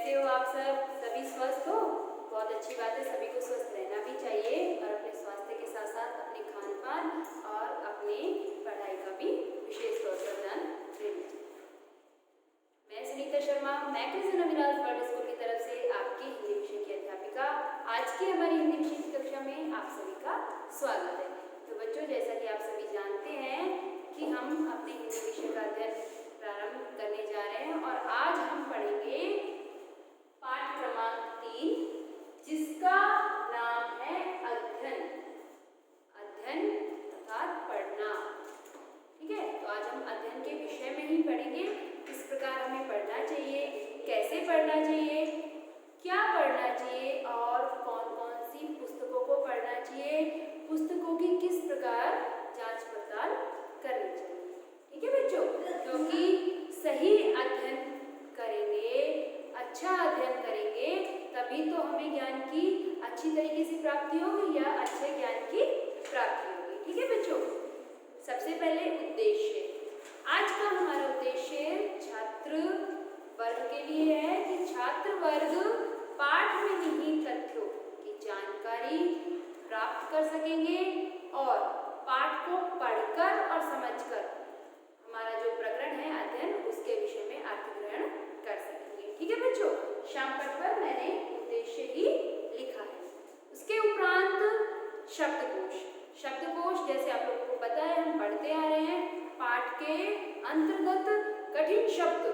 कैसे हो आप सब? सभी स्वस्थ हो? बहुत अच्छी बात है, सभी को स्वस्थ रहना भी चाहिए और अपने स्वास्थ्य के साथ साथ अपने खान पान और अपनी पढ़ाई का भी विशेष तौर पर ध्यान देना चाहिए। मैं सुनीता शर्मा, मैक्रिजन अविराज वर्ल्ड स्कूल की तरफ से आपकी हिंदी विषय की अध्यापिका आज की हमारी हिंदी विषय की कक्षा में आप सभी का स्वागत है। तो बच्चों, जैसा कि आप सभी जानते हैं कि हम अपने हिंदी विषय का अध्ययन प्रारंभ करने जा रहे हैं और आज हम पढ़ेंगे पाठ क्रमांक 3, जिसका नाम है अध्ययन। अध्ययन अर्थात पढ़ना। ठीक है, तो आज हम अध्ययन के विषय में ही पढ़ेंगे। किस प्रकार हमें पढ़ना चाहिए, कैसे पढ़ना चाहिए, क्या पढ़ना चाहिए और कौन कौन सी पुस्तकों को पढ़ना चाहिए, पुस्तकों की किस प्रकार जांच पड़ताल करनी चाहिए। ठीक है बच्चों, क्योंकि सही अध्ययन करेंगे, अच्छा अध्ययन करेंगे, तभी तो हमें ज्ञान की अच्छी तरीके से प्राप्ति होगी या अच्छे ज्ञान की प्राप्ति होगी। ठीक है बच्चों, सबसे पहले उद्देश्य। आज का हमारा उद्देश्य छात्र वर्ग के लिए है कि छात्र वर्ग पाठ में निहित तथ्यों की जानकारी प्राप्त कर सकेंगे और पाठ को पढ़कर और समझकर हमारा जो प्रकरण है अध्ययन, उसके विषय में अर्थ ग्रहण कर सकेंगे। ठीक है बच्चों, शाम पर मैंने उद्देश्य ही लिखा है। उसके उपरांत शब्दकोश। शब्दकोश जैसे आप लोगों को पता है, हम पढ़ते आ रहे हैं, पाठ के अंतर्गत कठिन शब्द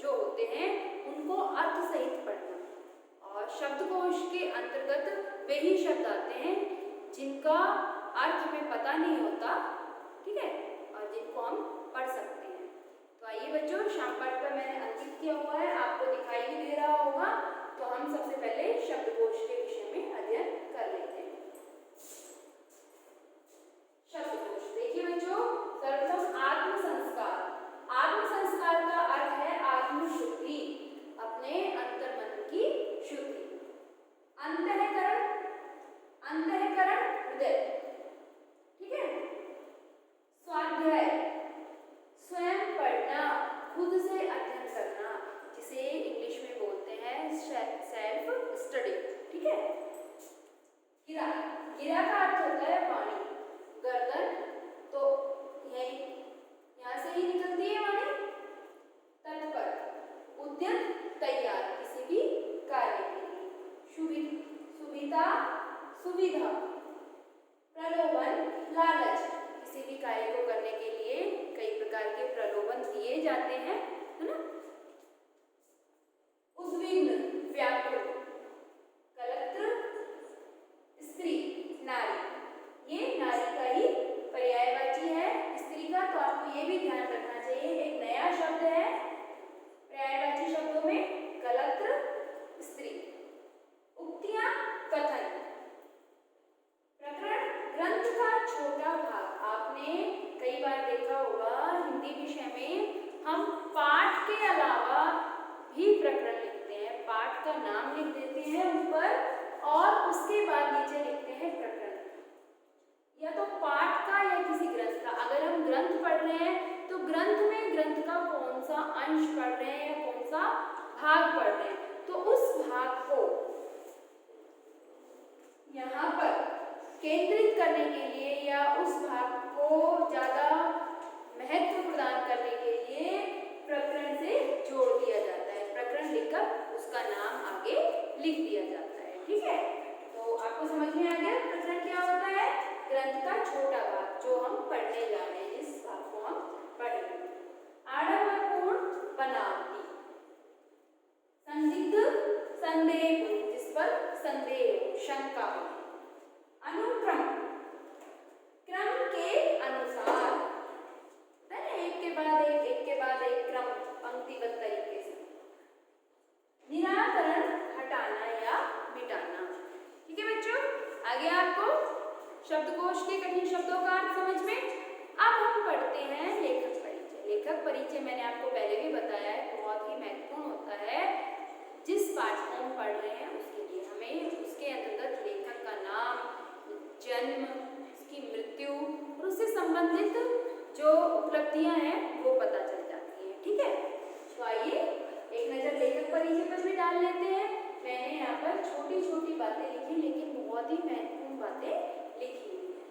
जो होते हैं उनको अर्थ सहित पढ़ना और शब्दकोश के अंतर्गत वे ही शब्द आते हैं जिनका अर्थ हमें पता नहीं होता। ठीक है, और जिनको हम पढ़ सकते हैं। तो आइए बच्चों, शाम पाठ पर मैंने अंकित किया हुआ है, आपको दिखाई भी दे रहा होगा। तो हम सबसे पहले शब्दकोश के विषय में अध्ययन कर लेते हैं। शब्दकोश देखिए बच्चों, सर्वप्रथम आत्म संस्कार। आत्म संस्कार का अर्थ है आत्मशुद्धि, अपने अंतर्मन की शुद्धि। अंतःकरण, अंतःकरण हृदय। ठीक है, स्वाध्याय, स्वयं पढ़ना, खुद से अध्ययन करना, जिसे इंग्लिश में बोलते हैं सेल्फ स्टडी। ठीक है, गिरा, गिरा का अर्थ होता है वाणी, गर्दन, तो यहाँ से ही निकलती है वाणी। तत्पर, उद्यत, तैयार किसी भी कार्य के लिए। सुविधा, सुविधा। प्रलोभन, लालच, किसी भी कार्य को करने के लिए कई प्रकार के प्रलोभन दिए जाते हैं, है ना। उद्विग्न, व्याकुल। कलत्र, स्त्री, नारी। ये नारी का ही पर्यायवाची है, स्त्री का। तो आपको ये भी ध्यान रखना चाहिए, एक नया शब्द है पर्यायवाची शब्दों में, कलत्र, स्त्री। उक्तियां, कथन। प्रकरण, ग्रंथ का छोटा भाग। आपने कई बार देखा होगा हिंदी विषय में हम पाठ के अलावा भी प्रकरण लिखते हैं, पाठ का नाम लिख देते हैं ऊपर और उसके बाद नीचे लिखते हैं प्रकरण, या तो पाठ का या किसी ग्रंथ का। अगर हम ग्रंथ पढ़ रहे हैं तो ग्रंथ में ग्रंथ का कौन सा अंश पढ़ रहे हैं या कौन सा भाग पढ़ रहे हैं, तो उस भाग को यहाँ पर केंद्रित करने के लिए या उस भाग को ज्यादा महत्व प्रदान करने के लिए प्रकरण से जोड़ दिया जाता है। प्रकरण लिखकर उसका नाम आगे लिख दिया जाता है। ठीक है, तो आपको समझ में आ गया प्रकरण क्या होता है? ग्रंथ का छोटा भाग जो हम पढ़ने जा रहे हैं, जिस भाग को हम पढ़ेंगे। आडंबरपूर्ण, बनावटी। संदिग्ध, संदेहपूर्ण, जिस पर संदेह, शंका हो। अनुक्रम, क्रम के अनुसार, एक के बाद एक क्रम, पंक्तिबद्ध तरीके से। निराकरण, हटाना या मिटाना। ठीक है बच्चों, आगे आपको शब्दकोश के कठिन शब्दों का अर्थ समझ में। अब हम पढ़ते हैं लेखक परिचय। लेखक परिचय मैंने आपको पहले भी बताया है, बहुत ही महत्वपूर्ण होता है। जिस पाठ को हम पढ़ रहे हैं उसके लिए हमें उसके अंतर्गत लेखक का नाम, जन्म, उसकी मृत्यु और उससे संबंधित जो उपलब्धियां हैं वो पता चल जाती हैं। ठीक है, तो आइए एक नजर लेखक परिचय पर भी डाल जान लेते हैं। मैंने यहाँ पर छोटी छोटी बातें लिखी, लेकिन बहुत ही महत्वपूर्ण बातें लिखी हुई है।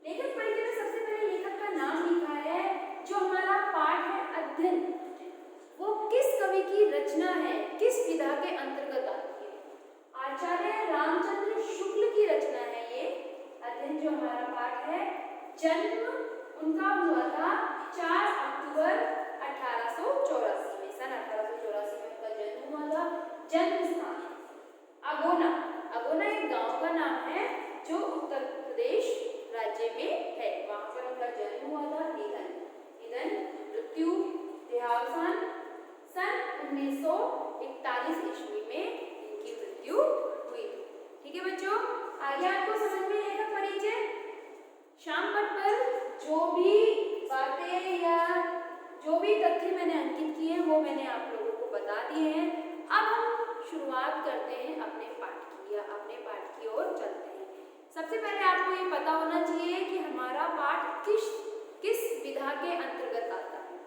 लेखक परिचय में सबसे पहले लेखक का नाम लिखा है। जो हमारा पाठ है अध्ययन, वो किस कवि की रचना है, किस विधा के अंतर्गत आती है? आचार्य रामचंद्र शुक्ल की रचना है ये अध्ययन। जो हमारा पाठ है, जन्म उनका हुआ था 4 अक्टूबर 1884 में। सन 1884 में उनका जन्म हुआ था। जन्म स्थान अगोना। अगोना एक गांव का नाम है जो उत्तर प्रदेश राज्य में है। वहां पर उनका जन्म हुआ था। निधन मृत्यु देहावसान सन 1941 ईस्वी में इनकी मृत्यु हुई। ठीक है बच्चों, आगे आपको समझ में लेखक परिचय। शाम पट पर जो भी बातें या जो भी तथ्य मैंने अंकित किए हैं वो मैंने आप लोगों को बता दिए हैं। अब हम शुरुआत करते हैं अपने पाठ की, या अपने पाठ की ओर चलते हैं। सबसे पहले आपको ये पता होना चाहिए कि हमारा पाठ किस विधा के अंतर्गत आता है।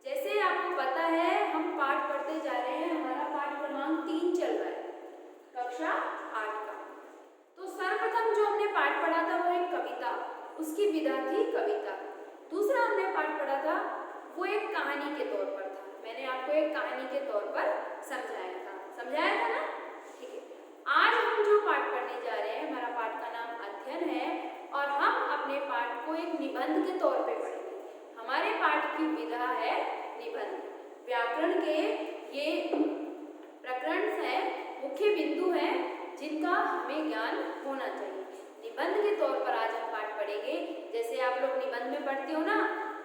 जैसे आपको पता है हम पाठ पढ़ते जा रहे हैं, हमारा पाठ क्रमांक 3 चल रहा है, कक्षा 8 का। तो सर्वप्रथम जो हमने पाठ पढ़ा था वो एक कविता, उसकी विधा थी कविता। दूसरा हमने पाठ पढ़ा था वो एक कहानी के तौर पर था। मैंने आपको एक कहानी के तौर पर समझाया था ना? ठीक है। आज हम जो पाठ पढ़ने जा रहे हैं, हमारा पाठ का नाम अध्ययन है और हम अपने पाठ को एक निबंध के तौर पे पढ़ेंगे। हमारे पाठ की विधा है निबंध। व्याकरण के ये प्रकरण है, मुख्य बिंदु हैं जिनका हमें ज्ञान होना चाहिए। निबंध के तौर पर आज हम पाठ पढ़ेंगे। जैसे आप लोग निबंध में पढ़ते हो ना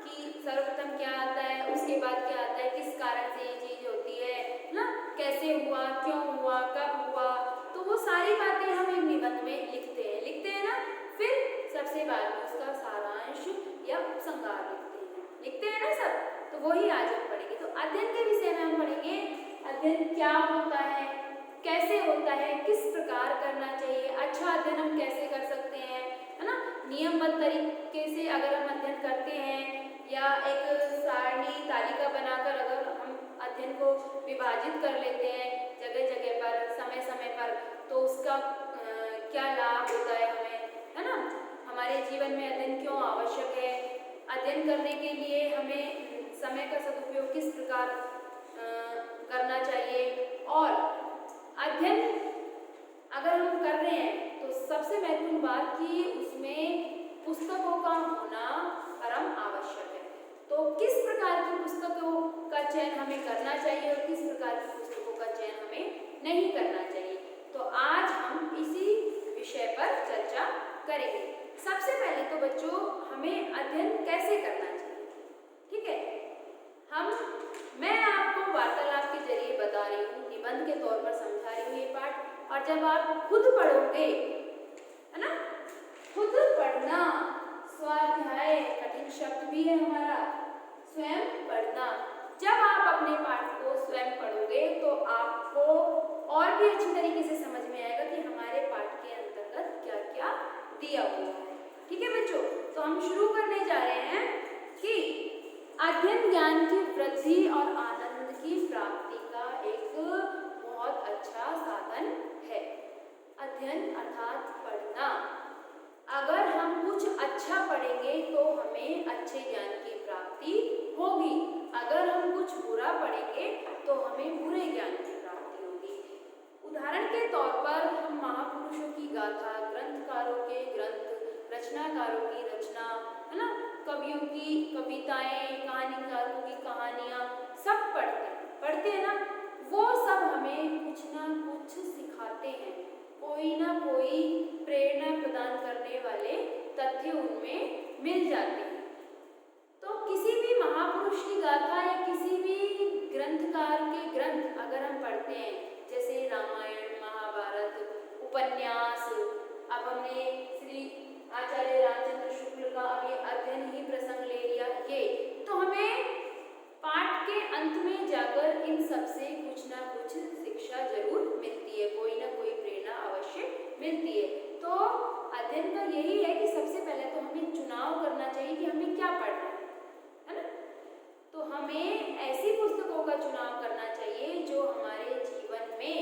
कि सर्वप्रथम क्या आता है, उसके बाद क्या आता है, किस कारण से ये चीज होती है ना, कैसे हुआ, क्यों हुआ, कब हुआ, तो वो सारी बातें हम एक निबंध में लिखते हैं ना। फिर सबसे बाद में उसका सारांश या उपसंहार लिखते हैं ना सब। तो वही आज हम पढ़ेंगे। तो अध्ययन के विषय में हम पढ़ेंगे अध्ययन क्या होता है, कैसे होता है, किस प्रकार करना चाहिए, अच्छा अध्ययन हम कैसे कर सकते हैं, है ना। नियमबद्ध तरीके से अगर हम अध्ययन करते हैं या एक सारणी तालिका बनाकर अगर हम अध्ययन को विभाजित कर लेते हैं जगह जगह पर, समय समय पर, तो उसका क्या लाभ होता है हमें, है ना। हमारे जीवन में अध्ययन क्यों आवश्यक है, अध्ययन करने के लिए हमें समय का सदुपयोग किस प्रकार करना चाहिए, और अध्ययन अगर हम कर रहे हैं तो सबसे महत्वपूर्ण बात कि उसमें पुस्तकों का होना परम आवश्यक है। तो किस प्रकार की पुस्तकों का चयन हमें करना चाहिए और किस प्रकार की पुस्तकों का चयन हमें नहीं करना चाहिए, तो आज हम इसी विषय पर चर्चा करेंगे। सबसे पहले तो बच्चों हमें अध्ययन कैसे करना चाहिए, ठीक है। मैं आपको वार्तालाप के जरिए बता रही हूँ, निबंध के तौर पर समझा रही हूँ ये पाठ, और जब आप खुद पढ़ोगे, है ना, खुद पढ़ना, स्वाध्याय कठिन शब्द भी है हमारा, स्वयं पढ़ना। जब आप अपने पाठ को स्वयं पढ़ोगे तो आपको और भी अच्छी तरीके से समझ में आएगा कि हमारे पाठ के अंतर्गत क्या क्या दिया हुआ है। ठीक है बच्चों, तो हम शुरू करने जा रहे हैं कि अध्ययन ज्ञान की वृद्धि और आनंद की प्राप्ति का एक बहुत अच्छा साधन है। अध्ययन अर्थात पढ़ना। अगर हम कुछ अच्छा पढ़ेंगे तो हमें अच्छे ज्ञान की प्राप्ति होगी, अगर हम कुछ बुरा पढ़ेंगे तो हमें बुरे ज्ञान की प्राप्ति होगी। उदाहरण के तौर पर हम महापुरुषों की गाथा, ग्रंथकारों के ग्रंथ, रचनाकारों की रचना, है ना, कवियों की कविताएं, कहानीकारों की कहानियाँ सब पढ़ते हैं ना। वो सब हमें कुछ ना कुछ सिखाते हैं, कोई ना कोई प्रेरणा प्रदान करने वाले तथ्य उनमें मिल जाते हैं। तो किसी भी महापुरुष की गाथा या किसी भी ग्रंथकार के ग्रंथ अगर हम पढ़ते हैं, जैसे रामायण, महाभारत, उपन्यास, अब हमने श्री आचार्य रामचंद्र शुक्ल का अब ये अध्ययन ही प्रसंग ले लिया ये, तो हमें पाठ के अंत में जाकर इन सबसे कुछ ना कुछ शिक्षा जरूर मिलती है, कोई ना कोई प्रेरणा अवश्य मिलती है। तो अध्ययन का यही है कि सबसे पहले तो हमें चुनाव करना चाहिए कि हमें क्या पढ़ना है ना। तो हमें ऐसी पुस्तकों का चुनाव करना चाहिए जो हमारे जीवन में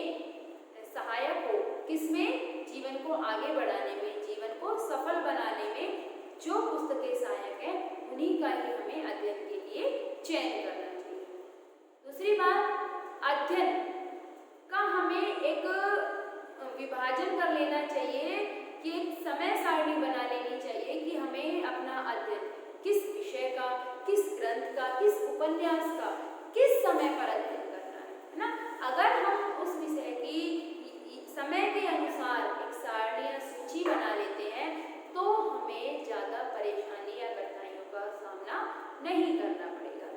करना चाहिए कि एक समय सारणी बना लेनी चाहिए कि हमें अपना अध्ययन किस विषय का, किस ग्रंथ का, किस उपन्यास का किस समय पर अध्ययन करना है ना। अगर हम उस विषय की समय के अनुसार एक सारणी या सूची बना लेते हैं तो हमें ज़्यादा परेशानी या कठिनाइयों का सामना नहीं करना पड़ेगा।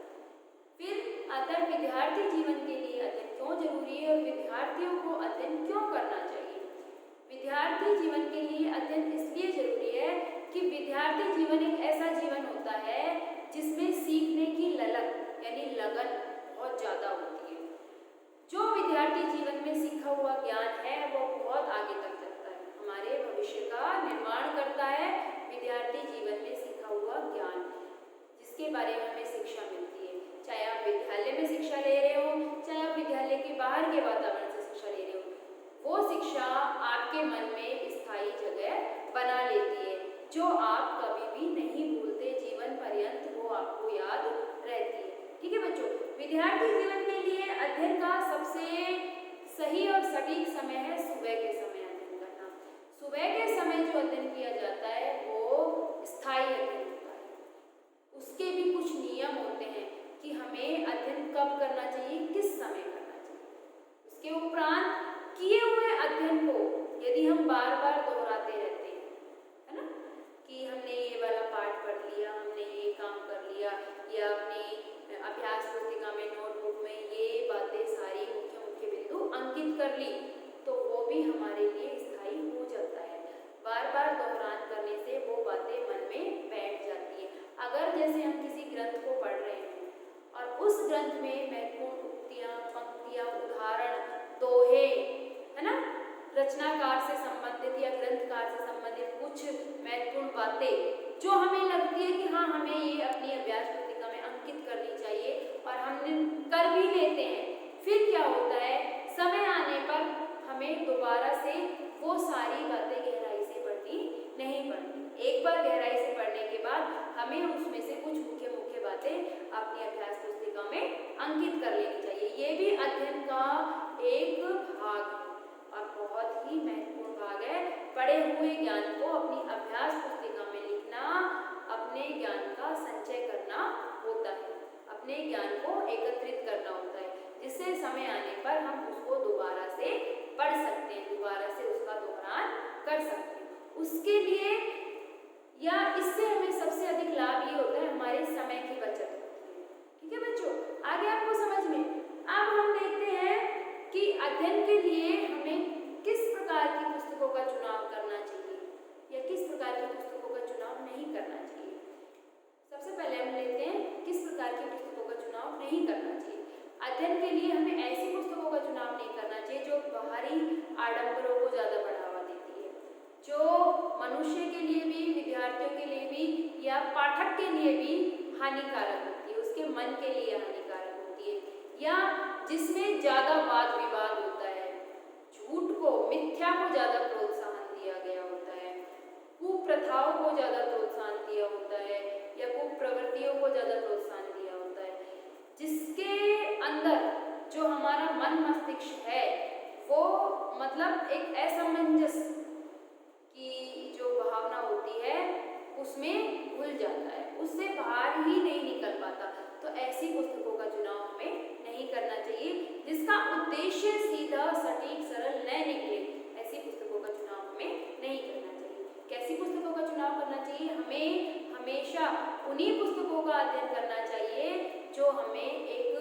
फिर आता है विद्यार्थी जीवन के लिए अध्ययन क्यों जरूरी है और विद्यार्थियों को अध्ययन क्यों करना चाहिए। विद्यार्थी जीवन के लिए अध्ययन इसलिए जरूरी है कि विद्यार्थी जीवन एक ऐसा जीवन होता है जिसमें सीखने की ललक यानी लगन बहुत ज़्यादा होती है। जो विद्यार्थी जीवन में सीखा हुआ ज्ञान है वो बहुत आगे तक जाता है, हमारे भविष्य का निर्माण करता है। विद्यार्थी जीवन में सीखा हुआ ज्ञान जिसके बारे में हमें शिक्षा मिलती है, चाहे आप विद्यालय में शिक्षा ले रहे हो, चाहे आप विद्यालय के बाहर के वातावरण से शिक्षा ले रहे हो, वो शिक्षा आपके मन में स्थायी जगह बना लेती है जो आप कभी भी नहीं भूलते, जीवन पर्यंत वो आपको याद रहती है। ठीक है बच्चों, विद्यार्थी जीवन के लिए अध्ययन का सबसे सही और सटीक समय है सुबह के समय अध्ययन करना। सुबह के समय जो अध्ययन किया जाता है वो स्थायी अध्ययन होता है। उसके भी कुछ नियम होते हैं कि हमें अध्ययन कब करना चाहिए, किस समय करना चाहिए। उसके उपरांत किए हुए अध्ययन को यदि हम बार बार दोहराते रहते हैं, है ना, कि हमने ये वाला पाठ पढ़ लिया, हमने ये काम कर लिया, या अपनी अभ्यास पुस्तिका में नोटबुक में ये बातें सारी मुख्य मुख्य बिंदु अंकित कर ली, तो वो भी हमारे लिए स्थायी हो जाता है। बार बार दोहरान करने से वो बातें मन में बैठ जाती है। अगर जैसे हम किसी ग्रंथ को पढ़ रहे हैं और उस ग्रंथ में महत्वपूर्ण उक्तियाँ, पंक्तियाँ, उदाहरण, दोहे, है ना, रचनाकार से संबंधित या ग्रंथकार से संबंधित कुछ महत्वपूर्ण बातें जो हमें लगती है कि हाँ हमें ये अपनी अभ्यास पुस्तिका में अंकित करनी चाहिए और हमने कर भी लेते हैं, फिर क्या होता है समय आने पर हमें दोबारा से वो सारी बातें गहराई से पढ़नी नहीं पड़ती। एक बार गहराई से पढ़ने के बाद हमें उसमें से कुछ मुख्य मुख्य बातें अपनी अभ्यास पुस्तिका में अंकित कर लेनी चाहिए। ये भी अध्ययन का एक भाग है और बहुत ही महत्वपूर्ण भाग है। पढ़े हुए ज्ञान को अपनी अभ्यास पुस्तिका में लिखना अपने ज्ञान का संचय करना होता है, अपने ज्ञान को एकत्रित करना होता है, जिससे समय आने पर हम उसको दोबारा से पढ़ सकते हैं, दोबारा से उसका दोहरान कर सकते हैं। उसके लिए या इससे हमें सबसे अधिक लाभ ये होता है, हमारे समय की बचत होती है। ठीक है बच्चों, आगे आपको समझ में। अब हम देखते हैं कि अध्ययन के लिए हमें किस प्रकार की पुस्तकों का चुनाव करना चाहिए या किस प्रकार की पुस्तकों का चुनाव नहीं करना चाहिए। सबसे पहले हम लेते हैं किस प्रकार की पुस्तकों का चुनाव नहीं करना चाहिए। अध्ययन के लिए हमें ऐसी पुस्तकों का चुनाव नहीं करना चाहिए जो बाहरी आडंबरों को ज़्यादा बढ़ावा देती है, जो मनुष्य के लिए भी, विद्यार्थियों के लिए भी या पाठक के लिए भी हानिकारक होती है, उसके मन के लिए हानिकारक होती है, या जिसमें ज़्यादा वाद विवाद होता है, झूठ को, मिथ्या को ज़्यादा प्रोत्साहन दिया गया होता है, कुप्रथाओं को ज़्यादा प्रोत्साहन दिया होता है या कुप्रवृत्तियों को ज़्यादा प्रोत्साहन दिया होता है, जिसके अंदर जो हमारा मन मस्तिष्क है वो मतलब एक असमंजस की जो भावना होती है उसमें घुल जाता है, उससे बाहर ही नहीं निकल पाता। तो ऐसी पुस्तकों का चुनाव हमें नहीं करना चाहिए जिसका उद्देश्य सीधा, सटीक, सरल न निकले। ऐसी पुस्तकों का चुनाव हमें नहीं करना चाहिए। कैसी पुस्तकों का चुनाव करना चाहिए? हमें हमेशा उन्हीं पुस्तकों का अध्ययन करना चाहिए जो हमें एक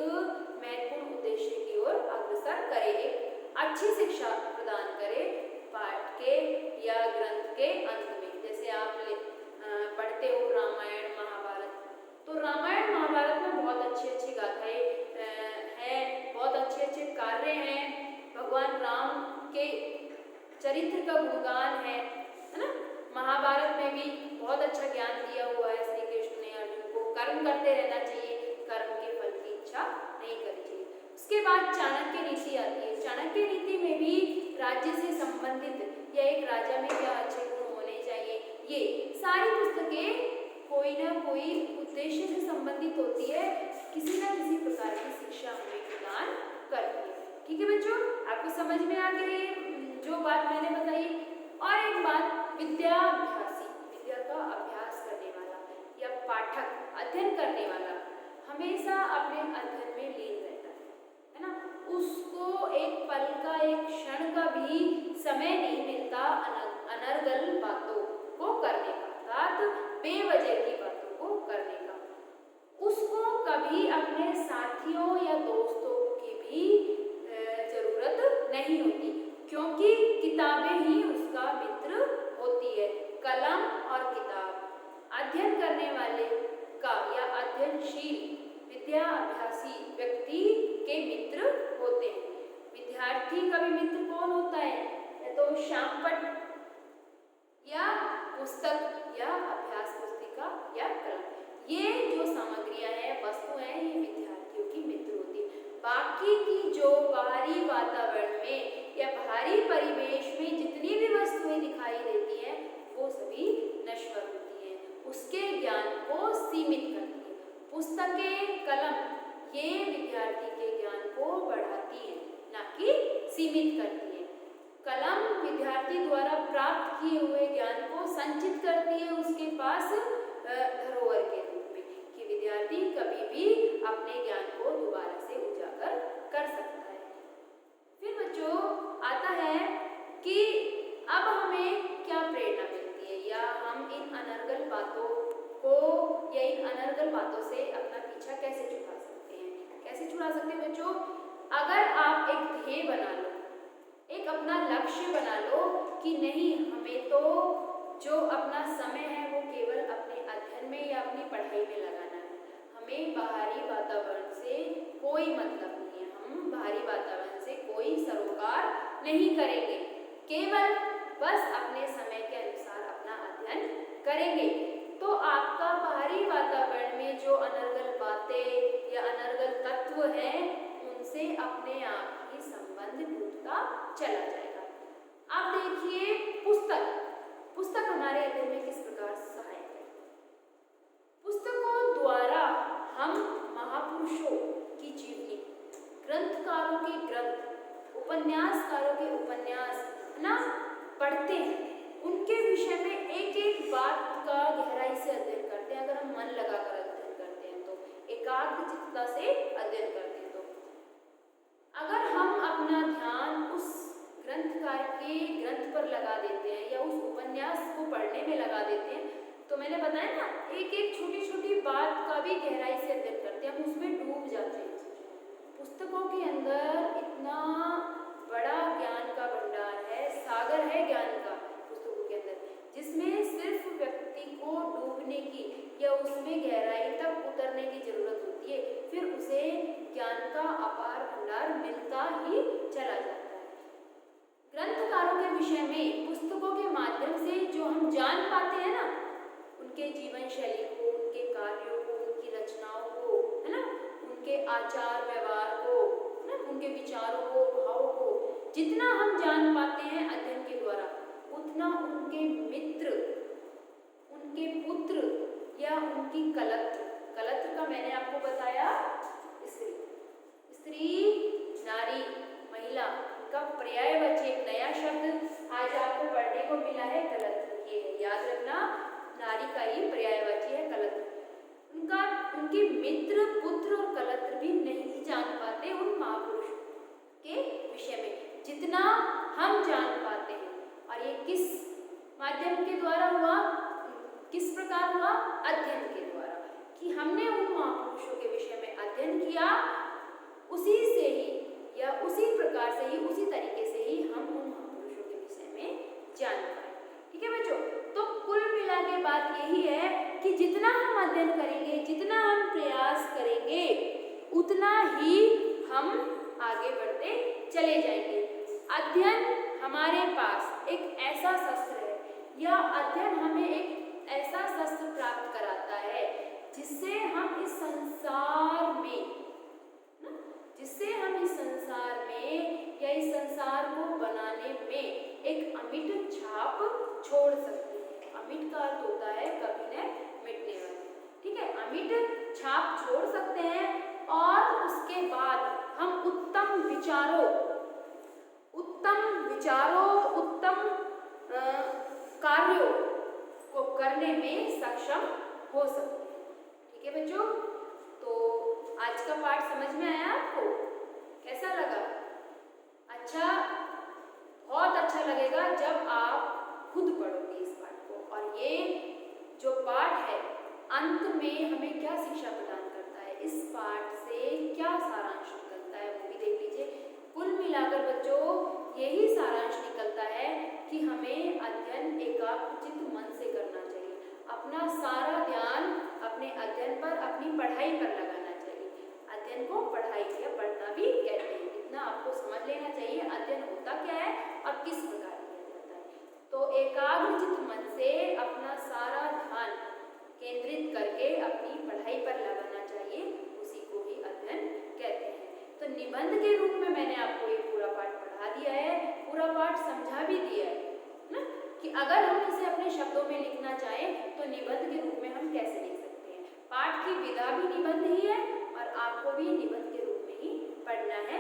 महत्वपूर्ण उद्देश्य की ओर अग्रसर करे, एक अच्छी शिक्षा प्रदान करे पाठ के या ग्रंथ के अंत में। जैसे आप पढ़ते हो रामायण महाभारत, तो रामायण महाभारत में बहुत अच्छी अच्छी गाथाएं हैं, बहुत अच्छे अच्छे कार्य हैं, भगवान राम के चरित्र का गुणगान है ना। महाभारत में भी बहुत अच्छा ज्ञान दिया हुआ है श्री कृष्ण ने अर्जुन को, कर्म करते रहना चाहिए, कर्म के फल की इच्छा नहीं करनी चाहिए। उसके बाद चाणक्य नीति आती है। चाणक्य नीति में भी राज्य से संबंधित या एक राजा में क्या अच्छे गुण होने चाहिए, ये सारी पुस्तकें कोई ना कोई उद्देश्य से संबंधित होती है, किसी ना किसी प्रकार की शिक्षा हमें प्रदान करती है। ठीक है बच्चों, आपको समझ में आ गई जो बात मैंने बताई। और एक बात, विद्याभ्यासी, विद्या का अभ्यास करने वाला या पाठक, अध्ययन करने वाला हमेशा अपने अध्ययन में लीन रहता है ना। उसको एक पल का, एक क्षण का भी समय नहीं मिलता अनर्गल बातों को करने का, अर्थात बेवजह की बातों को करने का। उसको कभी अपने साथियों या दोस्तों की भी जरूरत नहीं होती, क्योंकि किताबें ही उसका मित्र होती है। कलम और किताब अध्ययन करने वाले का या अध्ययनशील विद्याभ्यासी व्यक्ति के मित्र होते हैं। विद्यार्थी का भी मित्र कौन होता है? या तो शामपट या पुस्तक या अभ्यास पुस्तिका या कलम, ये जो सामग्रियां हैं, वस्तुएं हैं, ये विद्यार्थियों की मित्र होती है। बाकी की जो बाहरी वातावरण में या बाहरी परिवेश में जितनी भी वस्तुएं दिखाई देती हैं, वो सभी नश्वर होती हैं, उसके ज्ञान को सीमित करती है। पुस्तकें, कलम, ये विद्यार्थी के ज्ञान को बढ़ाती है, ना कि सीमित करती है। कलम विद्यार्थी द्वारा प्राप्त किए हुए ज्ञान को संचित करती है उसके पास धरोहर के रूप में, कि विद्यार्थी कभी भी अपने ज्ञान को दोबारा से उजागर कर सकता है। फिर बच्चों आता है कि अब हमें क्या प्रेरणा मिलती है, या हम इन अनर्गल बातों को या इन अनर्गल बातों से अपना पीछा कैसे छुड़ा सकते हैं। कैसे छुड़ा सकते हैं बच्चों? अगर आप एक ध्येय बना लो, एक अपना लक्ष्य बना लो कि नहीं, हमें तो जो अपना समय है वो केवल अपने अध्ययन में या अपनी पढ़ाई में लगाना है, हमें बाहरी वातावरण से कोई मतलब नहीं है, हम बाहरी वातावरण से कोई सरोकार नहीं करेंगे, केवल बस अपने समय के अनुसार अपना अध्ययन करेंगे, तो आपका बाहरी वातावरण में जो अनर्गल बातें या अनर्गल तत्व हैं, उनसे अपने आप ही संबंध टूटता चला जाएगा। अब देखिए, पुस्तक हमारे अध्ययन में किस प्रकार सहायक है। पुस्तकों द्वारा हम महापुरुषों की जीवनी, ग्रंथकारों के ग्रंथ, उपन्यासकारों के उपन्यास ना पढ़ते हैं, उनके विषय में एक एक बात का गहराई से अध्ययन करते हैं। अगर हम मन लगाकर अध्ययन करते हैं तो, एकाग्रचित्तता से अध्ययन करते हैं तो, अगर हम अपना ध्यान उस ग्रंथकार के ग्रंथ पर लगा देते हैं या उस उपन्यास को पढ़ने में लगा देते हैं, तो मैंने बताया ना, एक एक छोटी छोटी बात का भी गहराई से अध्ययन करते हैं, हम उसमें डूब जाते हैं। पुस्तकों के अंदर इतना बड़ा ज्ञान का भंडार है, सागर है ज्ञान का पुस्तकों के अंदर, जिसमें सिर्फ व्यक्ति को डूबने की या उसमें गहराई तक उतरने की जरूरत होती है, फिर उसे ज्ञान का अपार भंडार मिलता ही चला जाता है। ग्रंथकारों के विषय में पुस्तकों के माध्यम से जो हम जान पाते हैं ना, उनके जीवन शैली को, उनके कार्यों को, उनकी रचनाओं को, है ना, उनके आचार व्यवहार को, है ना, उनके विचारों को, भावों को, जितना हम जान पाते हैं अध्ययन के द्वारा, उतना उनके मित्र, उनके पुत्र या उनकी कलत्र का मैंने आपको बताया स्त्री, नारी, महिला का पर्यायवाची एक नया शब्द आज आपको पढ़ने को मिला है, कलत्र। ये है, याद रखना, नारी का ही पर्यायवाची है कलत्र। उनके मित्र, पुत्र और कलत्र भी नहीं जान पाते उन महापुरुष के विषय में जितना हम जान पाते हैं। और ये किस माध्यम के द्वारा हुआ, किस प्रकार हुआ? अध्ययन के द्वारा, कि हमने उन महापुरुषों के विषय में अध्ययन किया, उसी से ही या उसी प्रकार से ही, उसी तरीके से ही हम उन महापुरुषों के विषय में जान पाए। ठीक है बच्चों, तो कुल मिला के बात यही है कि जितना हम अध्ययन करेंगे, जितना हम प्रयास करेंगे, उतना ही हम आगे बढ़ते चले जाएंगे। अध्ययन हमारे पास एक ऐसा शस्त्र है, या अध्ययन हमें एक ऐसा शस्त्र प्राप्त कराता है जिससे हम इस संसार में या इस संसार को बनाने में एक अमिट छाप छोड़ सकते हैं। अमिट का अर्थ होता है कभी न मिटने वाली। ठीक है, अमिट छाप छोड़ सकते हैं, और उसके बाद हम उत्तम विचारों, उत्तम कार्यों को करने में सक्षम हो सकते हैं। ठीक है बच्चों, तो आज का पाठ समझ में आया आपको? कैसा लगा? अच्छा, बहुत अच्छा लगेगा जब आप खुद पढ़ोगे इस पाठ को। और ये जो पाठ है अंत में हमें क्या शिक्षा प्रदान करता है, इस पाठ से क्या सारांश निकलता है वो भी देख लीजिए। कुल मिलाकर बच्चों यही सारांश निकलता है कि हमें अध्ययन एकाग्रचित्त मन से करना चाहिए। अपना सारा ध्यान अपने अध्ययन पर, अपनी पढ़ाई पर लगाना चाहिए। अध्ययन को पढ़ाई या पढ़ना भी कहते हैं, इतना आपको समझ लेना चाहिए अध्ययन होता क्या है और किस प्रकार किया जाता है। तो एकाग्रचित्त मन से अपना सारा ध्यान केंद्रित करके अपनी पढ़ाई पर लगाना चाहिए, उसी को ही अध्ययन कहते हैं। तो निबंध के रूप में मैंने आपको ये पूरा पाठ पढ़ा दिया है, पूरा पाठ समझा भी दिया है ना, कि अगर हम इसे अपने शब्दों में लिखना चाहें तो निबंध के रूप में हम कैसे लिख सकते हैं। पाठ की विधा भी निबंध ही है और आपको भी निबंध के रूप में ही पढ़ना है।